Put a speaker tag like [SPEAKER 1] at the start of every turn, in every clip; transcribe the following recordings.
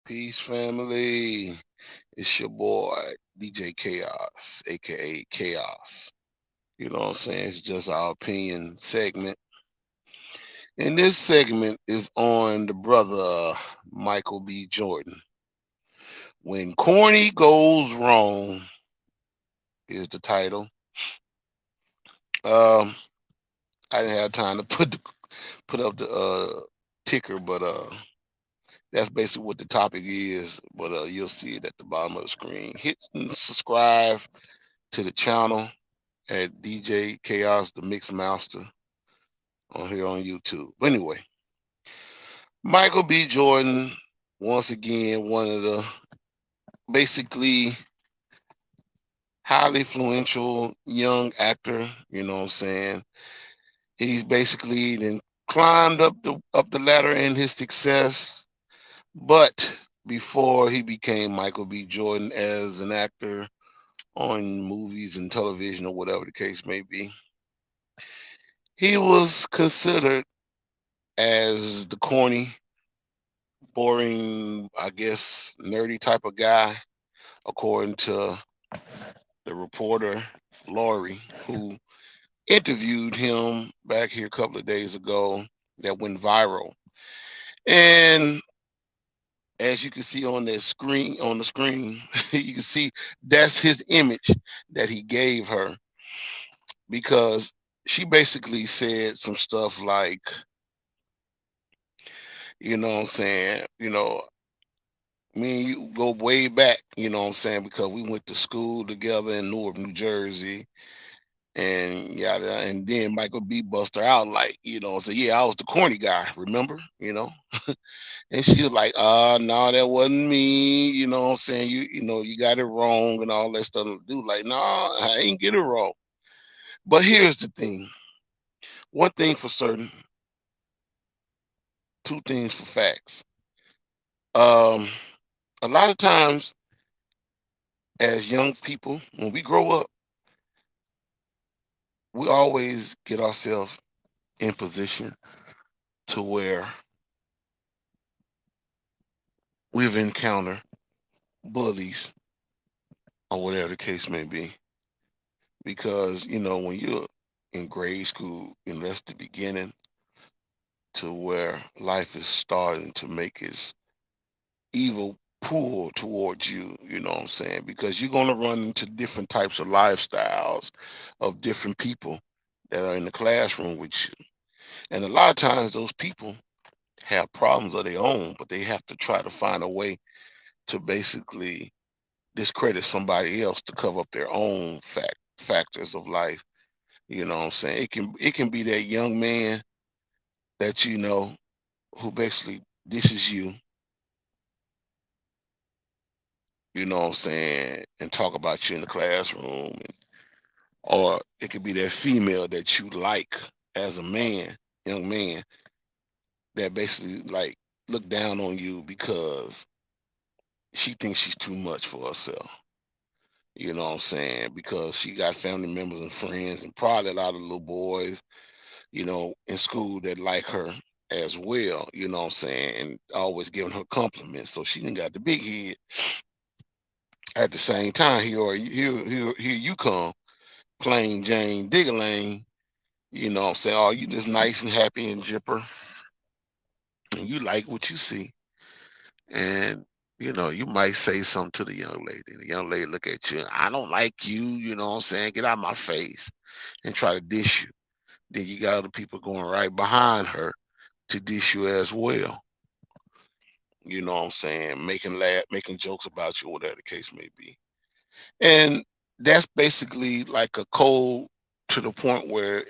[SPEAKER 1] Peace, family. It's your boy, DJ Chaos, aka Chaos. You know what I'm saying? It's just our opinion segment. And this segment is on the brother Michael B. Jordan. When Corny Goes Wrong is the title. Um, I didn't have time to put up the ticker, but that's basically what the topic is. But you'll see it at the bottom of the screen. Hit and subscribe to the channel at DJ Chaos, the Mix Master, on here on YouTube. But anyway, Michael B. Jordan, once again, one of the basically highly influential young actor. You know what I'm saying? He's basically then climbed up the ladder in his success, but before he became Michael B. Jordan as an actor on movies and television or whatever the case may be, he was considered as the corny, boring, I guess, nerdy type of guy, according to the reporter Laurie, who interviewed him back here a couple of days ago that went viral. And as you can see on the screen, you can see that's his image that he gave her because she basically said some stuff like, you know what I'm saying, me and you go way back, you know what I'm saying, because we went to school together in Newark, New Jersey, and yada. And then Michael B. Buster out, like, say, yeah, I was the corny guy, remember, And she was like, no, that wasn't me, you know what I'm saying, you got it wrong and all that stuff. Dude, like, no, I ain't get it wrong. But here's the thing: one thing for certain, two things for facts. Um, a lot of times, as young people, when we grow up, we always get ourselves in position to where we've encountered bullies or whatever the case may be. Because, when you're in grade school, that's the beginning to where life is starting to make its evil pull towards you, you know what I'm saying? Because you're going to run into different types of lifestyles of different people that are in the classroom with you. And a lot of times those people have problems of their own, but they have to try to find a way to basically discredit somebody else to cover up their own factors of life. You know what I'm saying? It can be that young man that who basically dishes you, you know what I'm saying, and talk about you in the classroom, or it could be that female that you like as a man, young man, that basically like look down on you because she thinks she's too much for herself. You know what I'm saying? Because she got family members and friends and probably a lot of little boys, in school that like her as well, you know what I'm saying, and always giving her compliments. So she done got the big head. At the same time, here you come, plain Jane Diggerlane, you know what I'm saying? Oh, you just nice and happy and jipper, and you like what you see. And you might say something to the young lady. The young lady look at you, I don't like you, you know what I'm saying? Get out of my face, and try to dish you. Then you got other people going right behind her to dish you as well. You know what I'm saying? Making jokes about you, whatever the case may be. And that's basically like a code to the point where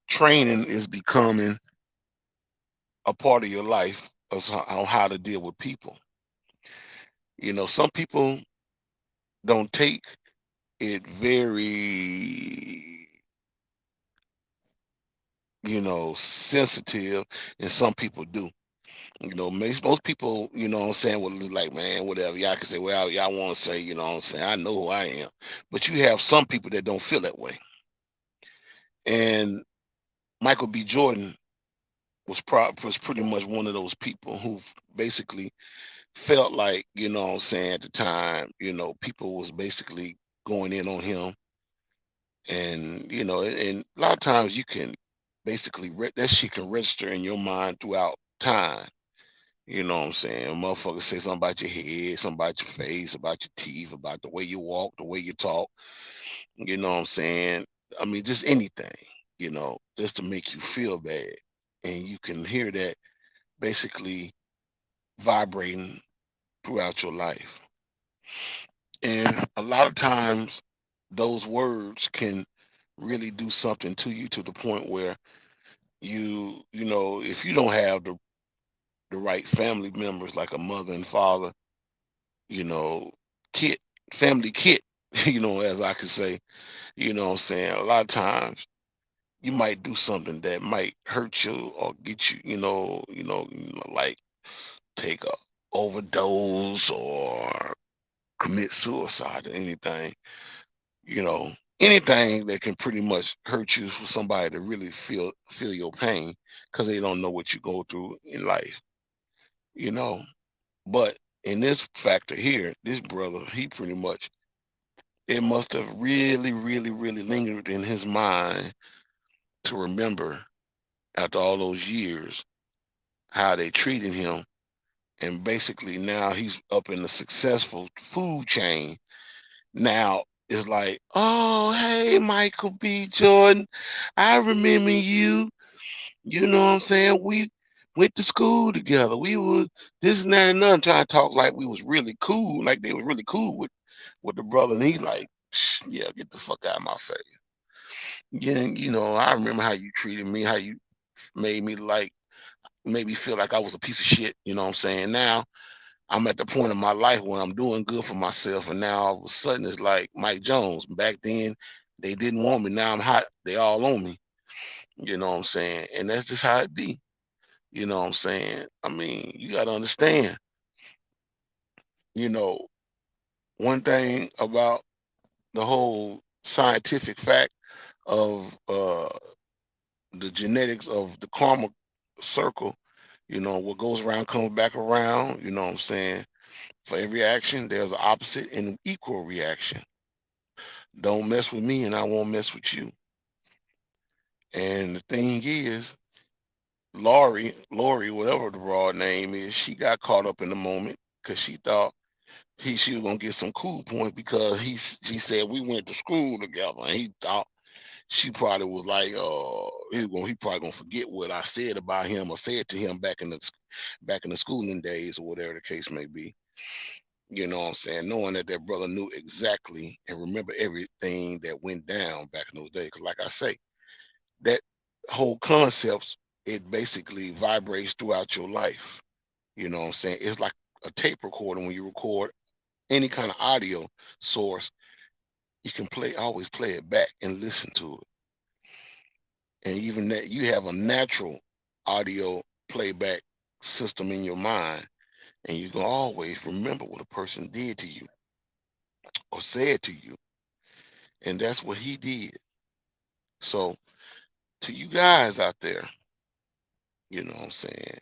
[SPEAKER 1] training is becoming a part of your life on how to deal with people. Some people don't take it very, sensitive, and some people do. Most people, what I'm saying, will like, man, whatever. Y'all can say, well, y'all want to say, what I'm saying, I know who I am. But you have some people that don't feel that way. And Michael B. Jordan was pretty much one of those people who basically felt like, what I'm saying, at the time, people was basically going in on him. And, and a lot of times you can basically, that shit can register in your mind throughout time. You know what I'm saying? Motherfuckers say something about your head, something about your face, about your teeth, about the way you walk, the way you talk. You know what I'm saying? I mean, just anything, just to make you feel bad. And you can hear that basically vibrating throughout your life. And a lot of times those words can really do something to you to the point where if you don't have the right family members like a mother and father, you know, kit, family kit, as I could say, what I'm saying, a lot of times you might do something that might hurt you or get you, like take a overdose or commit suicide or anything, you know, anything that can pretty much hurt you for somebody to really feel your pain because they don't know what you go through in life, you know. But in this factor here, this brother, he pretty much, it must have really, really, really lingered in his mind to remember after all those years how they treated him. And basically now he's up in the successful food chain. Now it's like, oh, hey, Michael B. Jordan, I remember you. You know what I'm saying? We went to school together. We was this and that and nothing, trying to talk like we was really cool, like they was really cool with the brother. And he like, yeah, get the fuck out of my face. Yeah, I remember how you treated me, how you made me like, made me feel like I was a piece of shit. You know what I'm saying? Now I'm at the point in my life when I'm doing good for myself, and now all of a sudden it's like Mike Jones. Back then, they didn't want me. Now I'm hot. They all on me. You know what I'm saying? And that's just how it be. You know what I'm saying? I mean, you got to understand, you know, one thing about the whole scientific fact of the genetics of the karma circle, what goes around comes back around. You know what I'm saying? For every action, there's an opposite and equal reaction. Don't mess with me and I won't mess with you. And the thing is, Lori, whatever the broad name is, she got caught up in the moment because she thought she was gonna get some cool points because she said we went to school together, and he thought she probably was like, he probably gonna forget what I said about him or said to him back in the schooling days or whatever the case may be. You know what I'm saying? Knowing that that brother knew exactly and remember everything that went down back in those days. Because like I say, that whole concepts, it basically vibrates throughout your life. You know what I'm saying? It's like a tape recorder. When you record any kind of audio source, you can always play it back and listen to it. And even that, you have a natural audio playback system in your mind, and you can always remember what a person did to you or said to you. And that's what he did. So to you guys out there, you know what I'm saying?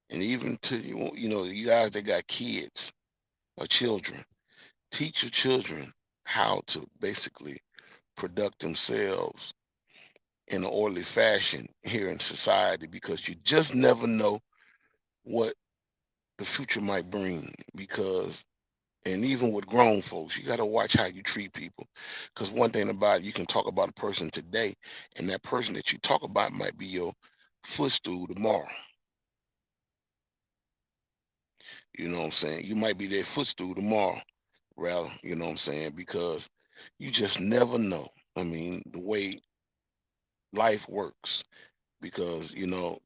[SPEAKER 1] And even to you guys that got kids or children, teach your children how to basically product themselves in an orderly fashion here in society, because you just never know what the future might bring. Because, and even with grown folks, you got to watch how you treat people. Because one thing about it, you can talk about a person today, and that person that you talk about might be your footstool tomorrow. You know what I'm saying? You might be their footstool tomorrow, rather, you know what I'm saying? Because you just never know. I mean, the way life works. Because,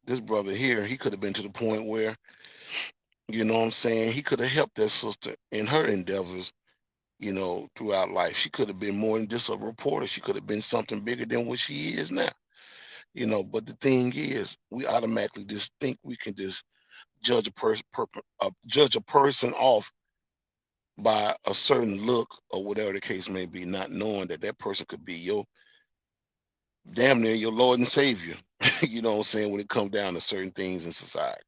[SPEAKER 1] this brother here, he could have been to the point where, you know what I'm saying, he could have helped that sister in her endeavors, throughout life. She could have been more than just a reporter. She could have been something bigger than what she is now. But the thing is, we automatically just think we can just judge a person off by a certain look or whatever the case may be, not knowing that that person could be your damn near your Lord and Savior. You know what I'm saying? When it comes down to certain things in society.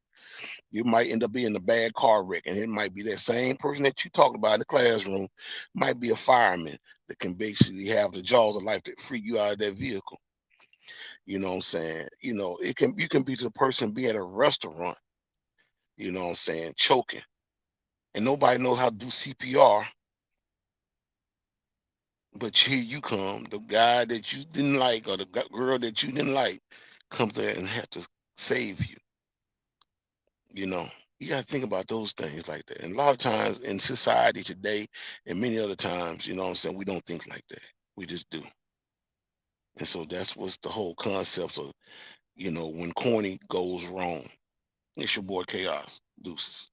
[SPEAKER 1] You might end up being in a bad car wreck, and it might be that same person that you talked about in the classroom, might be a fireman that can basically have the jaws of life that free you out of that vehicle. You know what I'm saying? You can be the person be at a restaurant, you know what I'm saying, choking, and nobody knows how to do CPR, but here you come, the guy that you didn't like or the girl that you didn't like comes there and have to save you. You know, you got to think about those things like that. And a lot of times in society today, and many other times, you know what I'm saying, we don't think like that. We just do. And so that's what's the whole concept of, when Corny goes wrong. It's your boy Chaos. Deuces.